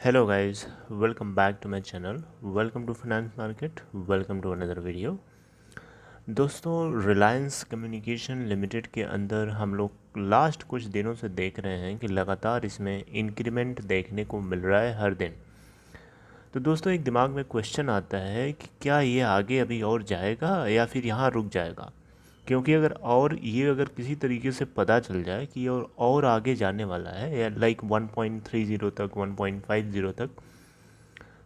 Hello guys, welcome back to my channel. Welcome to Finance Market. Welcome to another video. दोस्तों Reliance communication limited के अंदर हम लोग last कुछ दिनों से देख रहे हैं कि लगातार इसमें इंक्रीमेंट देखने को मिल रहा है हर दिन। तो दोस्तों एक दिमाग में क्वेश्चन आता है कि क्या ये आगे अभी और जाएगा या फिर यहाँ रुक जाएगा, क्योंकि अगर किसी तरीके से पता चल जाए कि और आगे जाने वाला है या लाइक 1.30 तक 1.50 तक,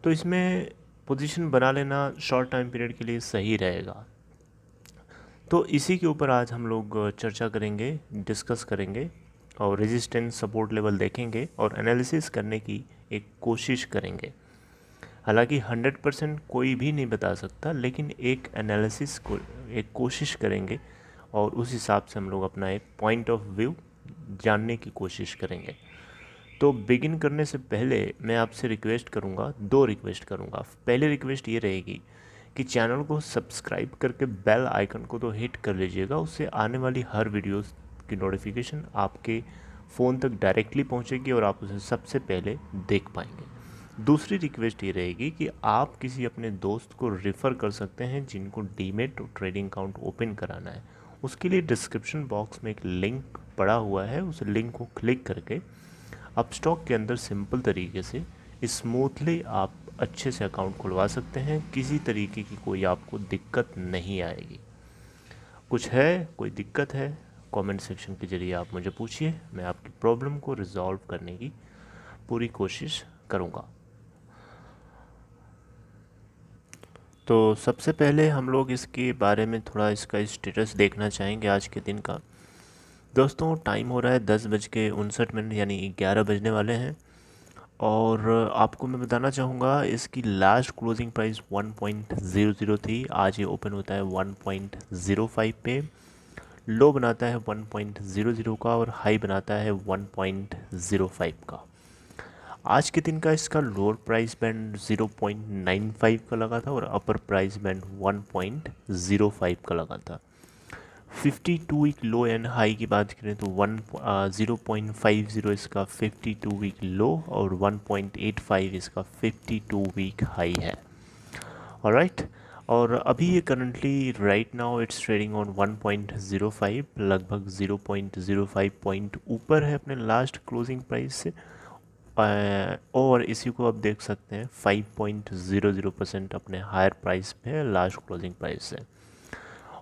तो इसमें पोजीशन बना लेना शॉर्ट टाइम पीरियड के लिए सही रहेगा। तो इसी के ऊपर आज हम लोग चर्चा करेंगे, डिस्कस करेंगे और रेजिस्टेंस सपोर्ट लेवल देखेंगे और एनालिसिस करने की एक कोशिश करेंगे। हालांकि 100% कोई भी नहीं बता सकता, लेकिन एक एनालिसिस को एक कोशिश करेंगे और उस हिसाब से हम लोग अपना एक पॉइंट ऑफ व्यू जानने की कोशिश करेंगे। तो बिगिन करने से पहले मैं आपसे दो रिक्वेस्ट करूँगा। पहली रिक्वेस्ट ये रहेगी कि चैनल को सब्सक्राइब करके बेल आइकन को तो हिट कर लीजिएगा, उससे आने वाली हर वीडियोस की नोटिफिकेशन आपके फ़ोन तक डायरेक्टली पहुंचेगी और आप उसे सबसे पहले देख पाएंगे। दूसरी रिक्वेस्ट ये रहेगी कि आप किसी अपने दोस्त को रेफ़र कर सकते हैं जिनको डीमेट ट्रेडिंग अकाउंट ओपन कराना है। उसके लिए डिस्क्रिप्शन बॉक्स में एक लिंक पड़ा हुआ है, उस लिंक को क्लिक करके अपस्टॉक के अंदर सिंपल तरीके से स्मूथली आप अच्छे से अकाउंट खुलवा सकते हैं। किसी तरीके की कोई आपको दिक्कत नहीं आएगी। कोई दिक्कत है, कमेंट सेक्शन के ज़रिए आप मुझे पूछिए, मैं आपकी प्रॉब्लम को रिजॉल्व करने की पूरी कोशिश करूँगा। तो सबसे पहले हम लोग इसके बारे में थोड़ा इसका स्टेटस देखना चाहेंगे आज के दिन का। दोस्तों टाइम हो रहा है 10:59 यानी 11 बजने वाले हैं और आपको मैं बताना चाहूँगा इसकी लास्ट क्लोजिंग प्राइस 1.00 थी। आज ये ओपन होता है 1.05 पे, लो बनाता है 1.00 का और हाई बनाता है 1.05 का। आज के दिन का इसका लोअर प्राइस बैंड 0.95 का लगा था और अपर प्राइस बैंड 1.05 का लगा था। 52 वीक लो एंड हाई की बात करें तो 0.50 इसका 52 वीक लो और 1.85 इसका 52 वीक हाई है। ऑलराइट, और अभी ये currently right now it's trading on 1.05, लगभग 0.05 पॉइंट ऊपर है अपने लास्ट क्लोजिंग प्राइस से। और इसी को आप देख सकते हैं 5.00% अपने हायर प्राइस पे है लास्ट क्लोजिंग प्राइस से।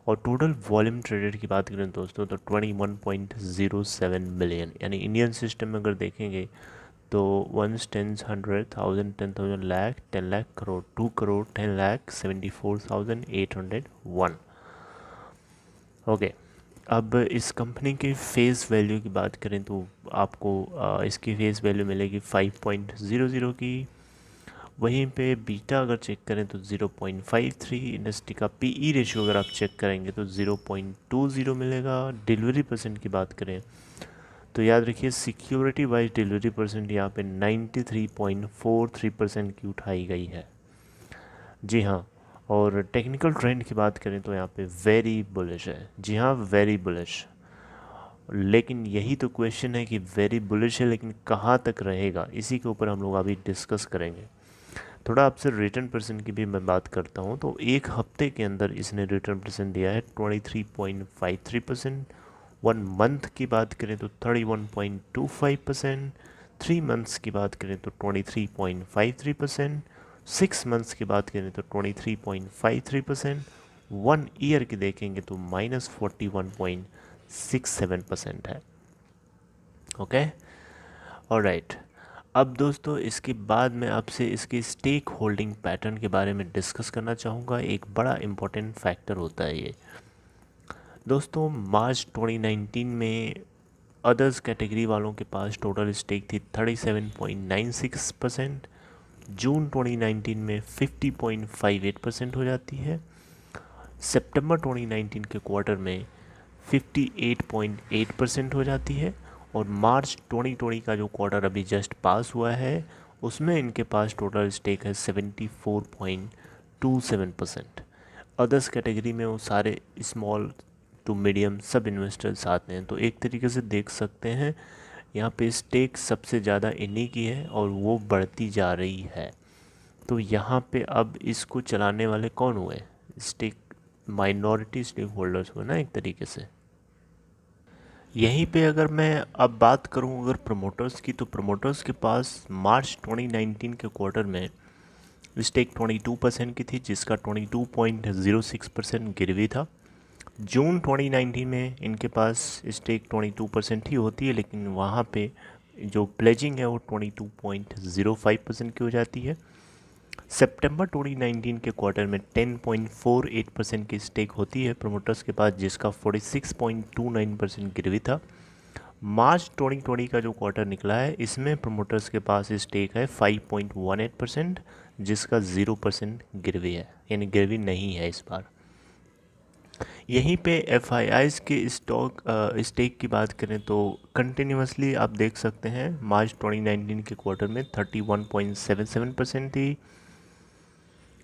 और टोटल वॉल्यूम ट्रेडेड की बात करें दोस्तों तो 21.07 मिलियन, यानी इंडियन सिस्टम में अगर देखेंगे तो 1 10 100 1000 10,000 लाख 10 लाख करोड़ 2 करोड़ 10 लाख 74,801। ओके, अब इस कंपनी के फेस वैल्यू की बात करें तो आपको इसकी फेस वैल्यू मिलेगी 5.00 की। वहीं पे बीटा अगर चेक करें तो 0.53, इंडस्ट्री का पीई रेशियो अगर आप चेक करेंगे तो 0.20 मिलेगा। डिलीवरी परसेंट की बात करें तो याद रखिए सिक्योरिटी वाइज डिलीवरी परसेंट यहाँ पे 93.43% की उठाई गई है। जी हाँ, और टेक्निकल ट्रेंड की बात करें तो यहाँ पे वेरी बुलिश है। जी हाँ, वेरी बुलिश। लेकिन यही तो क्वेश्चन है कि वेरी बुलिश है लेकिन कहाँ तक रहेगा, इसी के ऊपर हम लोग अभी डिस्कस करेंगे। थोड़ा आपसे रिटर्न परसेंट की भी मैं बात करता हूँ तो एक हफ्ते के अंदर इसने रिटर्न परसेंट दिया है 23.53%। 1 मंथ की बात करें तो 31.25%। 3 मंथ्स की बात करें तो 23.53%। 6 मंथ्स की बात करें तो 23.53%। 1 ईयर की देखेंगे तो -41.67% है। Okay, alright. अब दोस्तों इसके बाद मैं आपसे इसके स्टेक होल्डिंग पैटर्न के बारे में डिस्कस करना चाहूँगा। एक बड़ा इम्पोर्टेंट फैक्टर होता है ये। दोस्तों मार्च 2019 में अदर्स कैटेगरी वालों के पास टोटल स्टेक थी 37.96%। जून 2019 में 50.58% हो जाती है। सितंबर 2019 के क्वार्टर में 58.8% हो जाती है और मार्च 2020 का जो क्वार्टर अभी जस्ट पास हुआ है उसमें इनके पास टोटल स्टेक है 74.27%। अदर्स कैटेगरी में वो सारे स्मॉल टू मीडियम सब इन्वेस्टर्स आते हैं। तो एक तरीके से देख सकते हैं यहाँ पे स्टेक सबसे ज़्यादा इन्हीं की है और वो बढ़ती जा रही है। तो यहाँ पे अब इसको चलाने वाले कौन हुए? स्टेक माइनॉरिटी स्टेक होल्डर्स हुए ना एक तरीके से। यहीं पे अगर मैं अब बात करूं अगर प्रमोटर्स की, तो प्रमोटर्स के पास मार्च 2019 के क्वार्टर में स्टेक 22% की थी, जिसका 22.06% गिरवी था। जून 2019 में इनके पास स्टेक 22% ही होती है, लेकिन वहाँ पे जो प्लेजिंग है वो 22.05% की हो जाती है। सितंबर 2019 के क्वार्टर में 10.48% की स्टेक होती है प्रमोटर्स के पास, जिसका 46.29% गिरवी था। मार्च 2020 का जो क्वार्टर निकला है इसमें प्रमोटर्स के पास स्टेक है 5.18%, जिसका 0% गिरवी है, यानी गिरवी नहीं है इस बार। यहीं पे एफआईआईज़ के स्टेक की बात करें तो कंटिन्यूसली आप देख सकते हैं मार्च 2019 के क्वार्टर में 31.77% थी,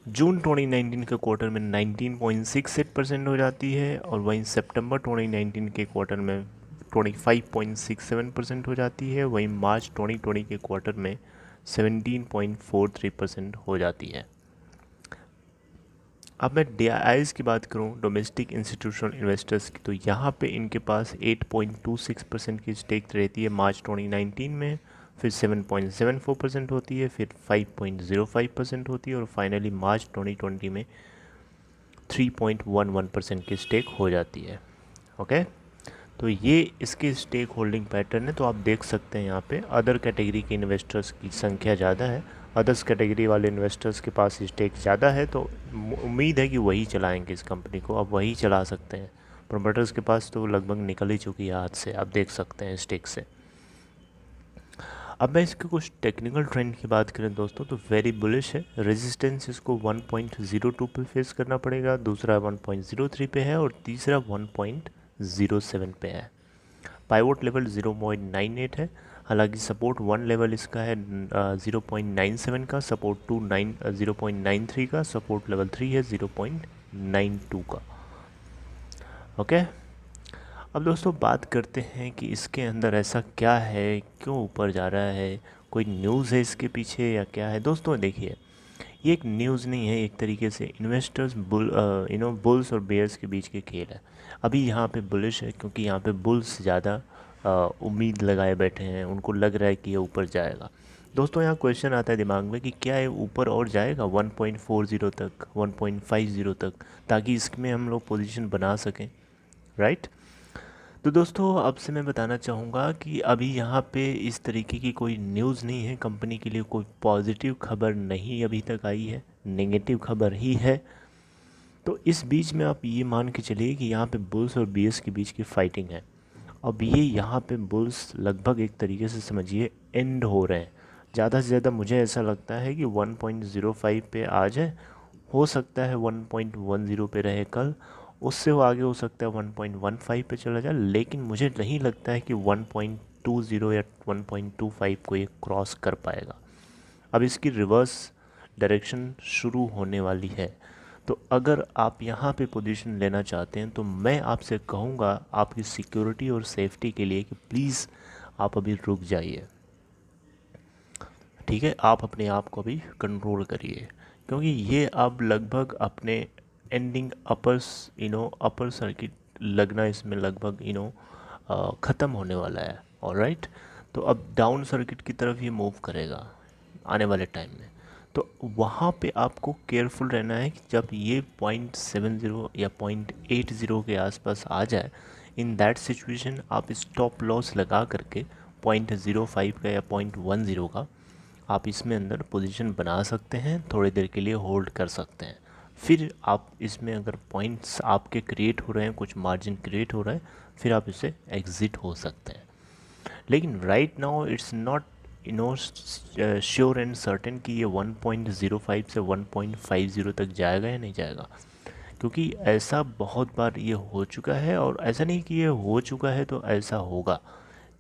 जून 2019 के क्वार्टर में 19.68% हो जाती है, और वहीं सितंबर 2019 के क्वार्टर में 25.67% हो जाती है, वहीं मार्च 2020 के क्वार्टर में 17.43% हो जाती है। अब मैं DIIs की बात करूं, डोमेस्टिक इंस्टीट्यूशनल इन्वेस्टर्स की, तो यहाँ पे इनके पास 8.26% की स्टेक रहती है मार्च 2019 में, फिर 7.74% होती है, फिर 5.05% होती है, और फाइनली मार्च 2020 में 3.11% की स्टेक हो जाती है। ओके, तो ये इसके स्टेक होल्डिंग पैटर्न है। तो आप देख सकते हैं यहाँ पे अदर कैटेगरी के इन्वेस्टर्स की संख्या ज़्यादा है, अदर्स कैटेगरी वाले इन्वेस्टर्स के पास स्टेक ज़्यादा है, तो उम्मीद है कि वही चलाएंगे इस कंपनी को, अब वही चला सकते हैं। प्रमोटर्स के पास तो लगभग निकल ही चुकी है हाथ से, आप देख सकते हैं स्टेक से। अब मैं इसके कुछ टेक्निकल ट्रेंड की बात करें दोस्तों, तो वेरी बुलिश है। रेजिस्टेंस इसको 1.02 पे फेस करना पड़ेगा, दूसरा 1.03 पे है, और तीसरा 1.07 पे है। पाइवोट लेवल 0.98 है, हालांकि सपोर्ट 1 लेवल इसका है 0.97 का, सपोर्ट 0.93 का, सपोर्ट लेवल 3 है 0.92 का। ओके, अब दोस्तों बात करते हैं कि इसके अंदर ऐसा क्या है, क्यों ऊपर जा रहा है, कोई न्यूज़ है इसके पीछे या क्या है। दोस्तों देखिए, ये एक न्यूज़ नहीं है, एक तरीके से इन्वेस्टर्स बुल्स और बेयर्स के बीच के खेल है। अभी यहाँ पे बुलिश है क्योंकि यहाँ पे बुल्स ज़्यादा उम्मीद लगाए बैठे हैं, उनको लग रहा है कि ये ऊपर जाएगा। दोस्तों यहाँ क्वेश्चन आता है दिमाग में कि क्या ये ऊपर और जाएगा 1.40 तक, 1.50 तक, ताकि इसमें हम लोग पोजीशन बना सकें, राइट। तो दोस्तों अब से मैं बताना चाहूँगा कि अभी यहाँ पे इस तरीके की कोई न्यूज़ नहीं है, कंपनी के लिए कोई पॉजिटिव खबर नहीं अभी तक आई है, नेगेटिव खबर ही है। तो इस बीच में आप ये मान के चलिए कि यहाँ पे बुल्स और बीयर्स के बीच की फाइटिंग है। अब ये यहाँ पे बुल्स लगभग एक तरीके से समझिए एंड हो रहे हैं। ज़्यादा से ज़्यादा मुझे ऐसा लगता है कि 1.05 पे आ जाए, हो सकता है 1.10 पे रहे कल, उससे वो आगे हो सकता है 1.15 पे चला जाए, लेकिन मुझे नहीं लगता है कि 1.20 या 1.25 को ये क्रॉस कर पाएगा। अब इसकी रिवर्स डायरेक्शन शुरू होने वाली है। तो अगर आप यहाँ पे पोजीशन लेना चाहते हैं तो मैं आपसे कहूँगा आपकी सिक्योरिटी और सेफ्टी के लिए कि प्लीज़ आप अभी रुक जाइए, ठीक है। आप अपने आप को अभी कंट्रोल करिए, क्योंकि ये अब लगभग अपने एंडिंग अपर सर्किट लगना इसमें लगभग ख़त्म होने वाला है। ऑलराइट, तो अब डाउन सर्किट की तरफ ये मूव करेगा आने वाले टाइम में। तो वहाँ पे आपको केयरफुल रहना है कि जब ये 0.70 या 0.80 के आसपास आ जाए, इन दैट सिचुएशन आप स्टॉप लॉस लगा करके 0.05 का या 0.10 का आप इसमें अंदर पोजीशन बना सकते हैं, थोड़ी देर के लिए होल्ड कर सकते हैं। फिर आप इसमें अगर पॉइंट्स आपके क्रिएट हो रहे हैं, कुछ मार्जिन क्रिएट हो रहा है, फिर आप इससे एग्ज़िट हो सकते हैं। लेकिन right now it's not sure and certain कि ये 1.05 से 1.50 तक जाएगा या नहीं जाएगा, क्योंकि ऐसा बहुत बार ये हो चुका है, और ऐसा नहीं कि ये हो चुका है तो ऐसा होगा।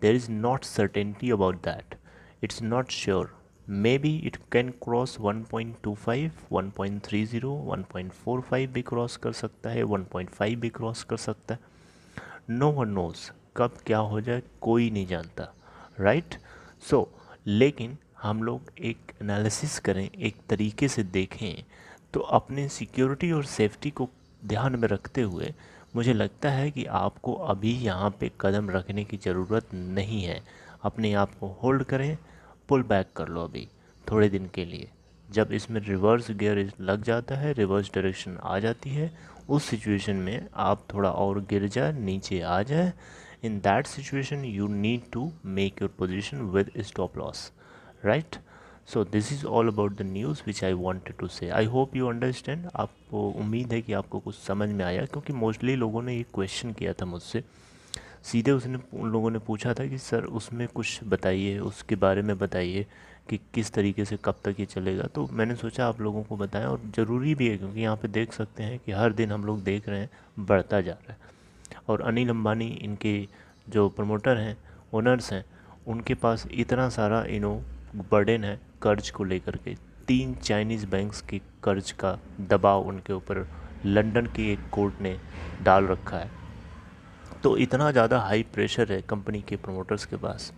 There is not certainty about that, it's not sure. maybe it can cross 1.25, 1.30, 1.45 भी क्रॉस कर सकता है, 1.5 भी क्रॉस कर सकता है। नो वन नोज़ कब क्या हो जाए, कोई नहीं जानता। राइट। सो लेकिन हम लोग एक एनालिसिस करें, एक तरीके से देखें, तो अपने सिक्योरिटी और सेफ्टी को ध्यान में रखते हुए मुझे लगता है कि आपको अभी यहाँ पे कदम रखने की ज़रूरत नहीं है। अपने आप को होल्ड करें, पुल बैक कर लो अभी थोड़े दिन के लिए। जब इसमें रिवर्स गियर लग जाता है, रिवर्स डायरेक्शन आ जाती है, उस सिचुएशन में आप थोड़ा और गिर जाए, नीचे आ जाए, in that situation you need to make your position with stop loss, right? So this is all about the news which I wanted to say. I hope you understand. आपको उम्मीद है कि आपको कुछ समझ में आया, क्योंकि मोस्टली लोगों ने ये क्वेश्चन किया था मुझसे सीधे। उन लोगों ने पूछा था कि सर उसमें कुछ बताइए, उसके बारे में बताइए कि किस तरीके से कब तक ये चलेगा। तो मैंने सोचा आप लोगों को बताएं, और ज़रूरी भी है क्योंकि यहाँ पे देख सकते हैं कि हर दिन हम लोग देख रहे हैं बढ़ता जा रहा है। और अनिल अंबानी इनके जो प्रमोटर हैं, ओनर्स हैं, उनके पास इतना सारा बर्डन है कर्ज को लेकर के। 3 चाइनीज़ बैंक्स के कर्ज का दबाव उनके ऊपर लंदन की एक कोर्ट ने डाल रखा है। तो इतना ज़्यादा हाई प्रेशर है कंपनी के प्रमोटर्स के पास,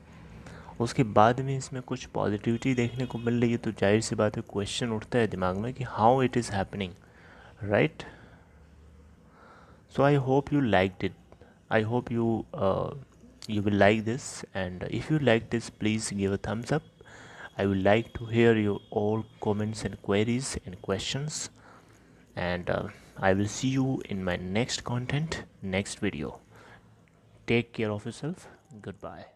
उसके बाद में इसमें कुछ पॉजिटिविटी देखने को मिल रही है, तो जाहिर सी बात है क्वेश्चन उठता है दिमाग में कि how it is happening, right? So I hope you liked it. I hope you will like this, and if you like this, please give a thumbs up. I would like to hear your all comments and queries and questions, and I will see you in my next content, next video. Take care of yourself. Goodbye.